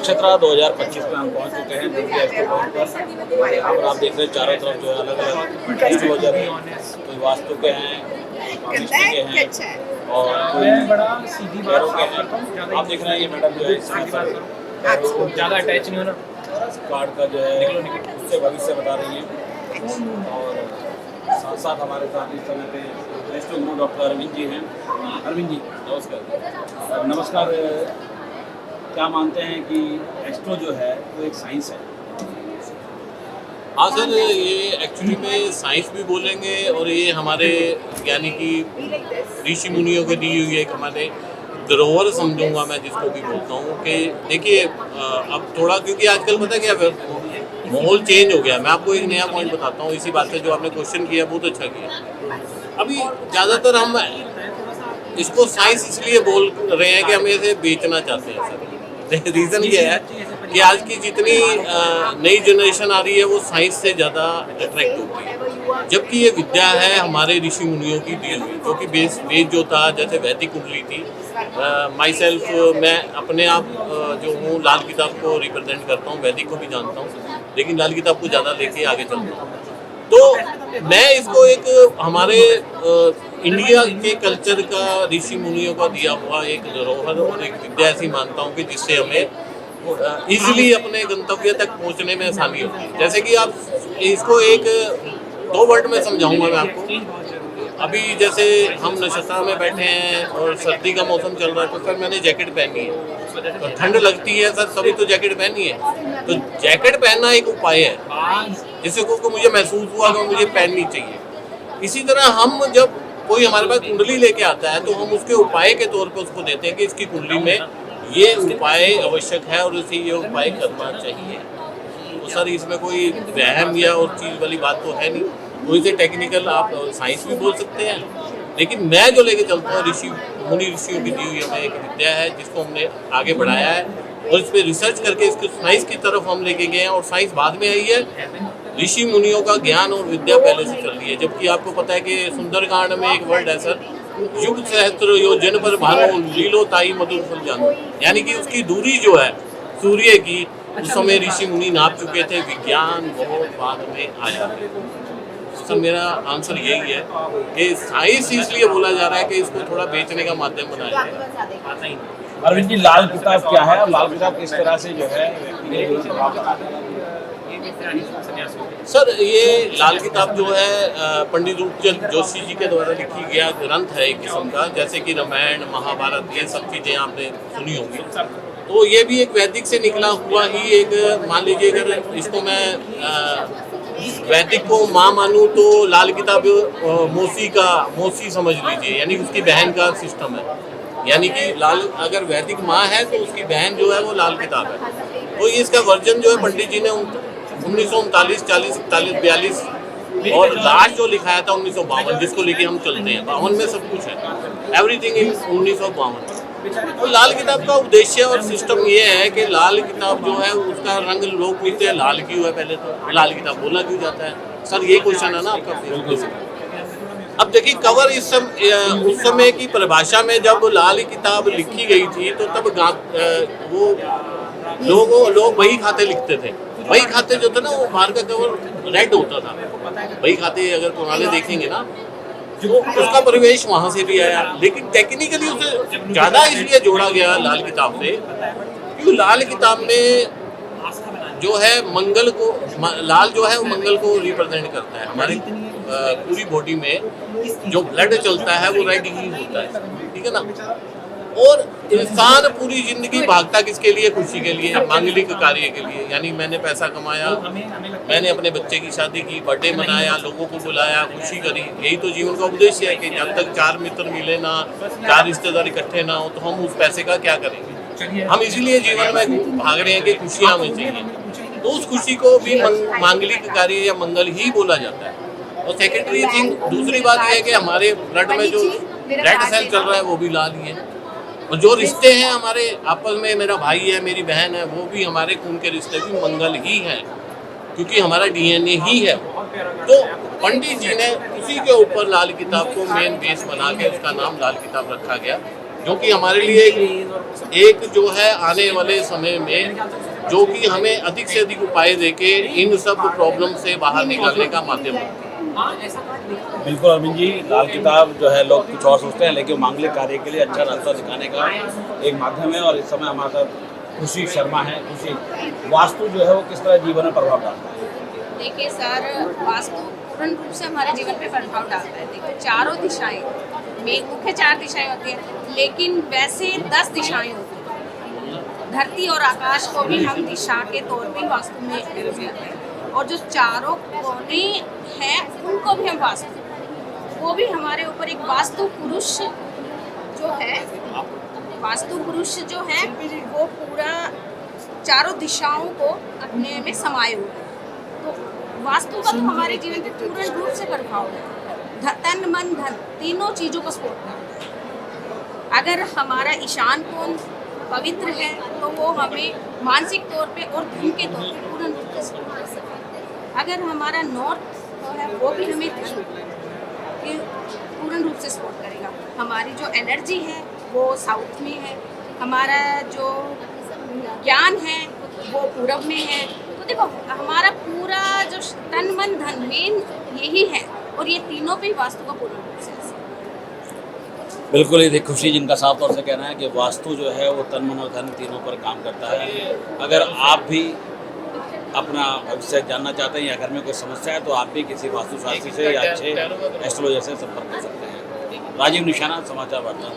नक्षत्रा 2025 में हम पहुंच चुके हैं दिव्य एस्ट्रो पॉइंट पर। यहाँ पर आप देख रहे हैं चारों तरफ जो है अलग अलग एस्ट्रोलॉजर हैं, कोई वास्तु के हैं, स्वामिष्ठी के हैं और कोई पैरों के हैं। आप देख रहे हैं ये मैडम जो है ज़्यादा अटैच नहीं होना कार्ड का जो है उससे भविष्य बता रही है। और साथ साथ हमारे साथ इस समय पे एस्ट्रो गुरु डॉक्टर अरविंद जी हैं। अरविंद जी नमस्कार। नमस्कार। क्या मानते हैं कि एस्ट्रो जो है वो एक साइंस है? हाँ सर, ये एक्चुअली में साइंस भी बोलेंगे और ये हमारे यानी कि ऋषि मुनियों को दी हुई एक हमारे धरोहर समझूंगा मैं जिसको भी बोलता हूँ कि देखिए अब थोड़ा क्योंकि आजकल पता है क्या माहौल चेंज हो गया। मैं आपको एक नया पॉइंट बताता हूँ इसी बात से जो आपने क्वेश्चन किया बहुत अच्छा किया। अभी ज़्यादातर हम इसको साइंस इसलिए बोल रहे हैं कि हम इसे बेचना चाहते हैं सर। रीज़न ये है कि आज की जितनी नई जनरेशन आ रही है वो साइंस से ज़्यादा अट्रैक्ट होती है, जबकि ये विद्या है हमारे ऋषि मुनियों की दी हुई, क्योंकि बेस जो था जैसे वैदिक कुंडली थी। माई सेल्फ मैं अपने आप जो हूँ लाल किताब को रिप्रेजेंट करता हूँ, वैदिक को भी जानता हूँ लेकिन लाल किताब को ज़्यादा लेके आगे चलता हूँ। तो मैं इसको एक हमारे इंडिया के कल्चर का ऋषि मुनियों का दिया हुआ एक धरोहर और एक विद्या ऐसी मानता हूँ कि जिससे हमें इजीली अपने गंतव्य तक पहुँचने में आसानी होती है। जैसे कि आप इसको एक 2 वर्ड में समझाऊंगा मैं आपको। अभी जैसे हम नक्षत्रा में बैठे हैं और सर्दी का मौसम चल रहा है तो सर मैंने जैकेट पहनी है, तो ठंड लगती है सर तभी तो जैकेट पहनी है। तो जैकेट पहनना एक उपाय है जिससे को मुझे महसूस हुआ कि मुझे पहननी चाहिए। इसी तरह हम जब कोई हमारे पास कुंडली लेके आता है तो हम उसके उपाय के तौर पे उसको देते हैं कि इसकी कुंडली में ये उपाय आवश्यक है और इसे ये उपाय करना चाहिए। तो सर इसमें कोई वहम या और चीज़ वाली बात तो है नहीं, तो इसे टेक्निकल आप साइंस भी बोल सकते हैं। लेकिन मैं जो लेके चलता हूँ मुनि ऋषियों की दी हुई हमें एक विद्या है जिसको हमने आगे बढ़ाया है और इस पर रिसर्च करके इसको साइंस की तरफ हम लेके गए हैं और साइंस बाद में आई है। ऋषि मुनियों का ज्ञान और विद्या पहले से चल रही है, जबकि आपको पता है कि सुंदरकांड में एक वर्ड है सर, युग सहस्त्र योजन पर भानो लीलो ताई मधुर फल जानो, यानी कि उसकी दूरी जो है सूर्य की उस समय ऋषि मुनि नाप चुके थे, विज्ञान बहुत बाद में आया। सर मेरा आंसर यही है कि साइंस इसलिए बोला जा रहा है कि इसको थोड़ा बेचने का माध्यम बनाया है। अरविंद जी लाल किताब क्या है और लाल किताब किस तरह से जो है सर ये लाल किताब जो है पंडित रूपचंद जोशी जी के द्वारा लिखी गया ग्रंथ है एक किस्म का, जैसे कि रामायण महाभारत ये सब चीज़ें आपने सुनी होंगी। तो ये भी एक वैदिक से निकला हुआ ही एक, मान लीजिए अगर इसको मैं वैदिक को माँ मानूँ तो लाल किताब मौसी समझ लीजिए, यानी उसकी बहन का सिस्टम है। यानी कि लाल अगर वैदिक माँ है तो उसकी बहन जो है वो लाल किताब है। तो इसका वर्जन जो है पंडित जी ने 1939, 40, 41, 42 और लास्ट जो लिखाया था 1952, जिसको लेके हम चलते हैं। 52 में सब कुछ है, एवरीथिंग इन 1952। तो लाल किताब का उद्देश्य और सिस्टम ये है कि लाल किताब जो है उसका रंग लोग पूछते हैं लाल क्यों है, पहले तो लाल किताब बोला क्यों जाता है सर, ये क्वेश्चन है ना आपका। अब देखिए कवर उस समय की परिभाषा में जब लाल किताब लिखी गई थी तो तब वो लोग बही खाते लिखते थे। बही खाते जो थे ना वो बाहर का कवर रेड होता था। बही खाते अगर पुराने देखेंगे ना तो उसका परिवेश वहाँ से भी आया, लेकिन टेक्निकली उसे ज़्यादा इसलिए जोड़ा गया लाल किताब से क्योंकि लाल किताब में जो है मंगल को, लाल जो है वो मंगल को रिप्रेजेंट करता है। हमारी पूरी बॉडी में जो ब्लड चलता है वो रेड ही होता है, ठीक है ना। और इंसान पूरी जिंदगी भागता किसके लिए? खुशी के लिए, मांगलिक कार्य के लिए। यानी मैंने पैसा कमाया, मैंने अपने बच्चे की शादी की, बर्थडे मनाया, लोगों को बुलाया, खुशी करी, यही तो जीवन का उद्देश्य है कि जब तक 4 मित्र मिले ना, 4 रिश्तेदार इकट्ठे ना हो तो हम उस पैसे का क्या करेंगे। हम इसीलिए जीवन में भाग रहे हैं कि खुशियाँ हमें चाहिए, तो उस खुशी को भी मांगलिक कार्य या मंगल ही बोला जाता है। और सेकेंडरी थिंग दूसरी बात यह है कि हमारे ब्लड में जो रेड सेल चल रहा है वो भी लाल ही है, और जो रिश्ते हैं हमारे आपस में, मेरा भाई है, मेरी बहन है, वो भी हमारे खून के रिश्ते भी मंगल ही हैं, क्योंकि हमारा डीएनए ही है। तो पंडित जी ने उसी के ऊपर लाल किताब को मेन बेस बना के उसका नाम लाल किताब रखा गया क्योंकि हमारे लिए एक जो है आने वाले समय में जो कि हमें अधिक से अधिक उपाय देके इन सब प्रॉब्लम से बाहर निकालने का माध्यम है। बिल्कुल अरविंद जी, लाल किताब जो है लोग कुछ और सोचते हैं, लेकिन मांगलिक कार्य के लिए अच्छा रास्ता दिखाने का एक माध्यम है। और इस समय हमारे साथ खुशी शर्मा है। खुशी, वास्तु जो है वो किस तरह जीवन में प्रभाव डालता है? देखिए सर, वास्तु पूर्ण रूप से हमारे जीवन पे प्रभाव डालता है। देखिए चारों दिशाएं, मुख्य 4 दिशाएं होती हैं, लेकिन वैसे 10 दिशाएं होती हैं। धरती और आकाश को भी हम दिशा के तौर पे वास्तु में यूज करते हैं। और जो चारों कोने हैं उनको भी हम वास्तु, वो भी हमारे ऊपर एक वास्तु पुरुष जो है, वास्तु पुरुष जो है वो पूरा चारों दिशाओं को अपने में समाये हुए हैं। तो वास्तु का तो हमारे जीवन पे पूर्ण रूप से प्रभाव है। तन मन धन तीनों चीज़ों को सपोर्ट करता है। अगर हमारा ईशान कोण पवित्र है तो वो हमें मानसिक तौर पे और धन के तौर पे पूर्ण रूप से सपोर्ट कर सकता है। अगर हमारा नॉर्थ है वो भी हमें पूर्ण रूप से सपोर्ट करेगा। हमारी जो एनर्जी है वो साउथ में है, हमारा जो ज्ञान है वो पूरब में है। तो देखो हमारा पूरा जो तन मन धन मेन यही है, और ये तीनों पे वास्तु का पूर्ण रूप से असर है। बिल्कुल, ये देखो खुशी जिनका साफ तौर से कहना है कि वास्तु जो है वो तन मन और धन तीनों पर काम करता है। अगर आप भी अपना भविष्य जानना चाहते हैं या घर में कोई समस्या है तो आप भी किसी वास्तुशास्त्री से या अच्छे एस्ट्रोलॉजर से संपर्क कर सकते हैं। राजीव निशाना, समाचार वार्ता।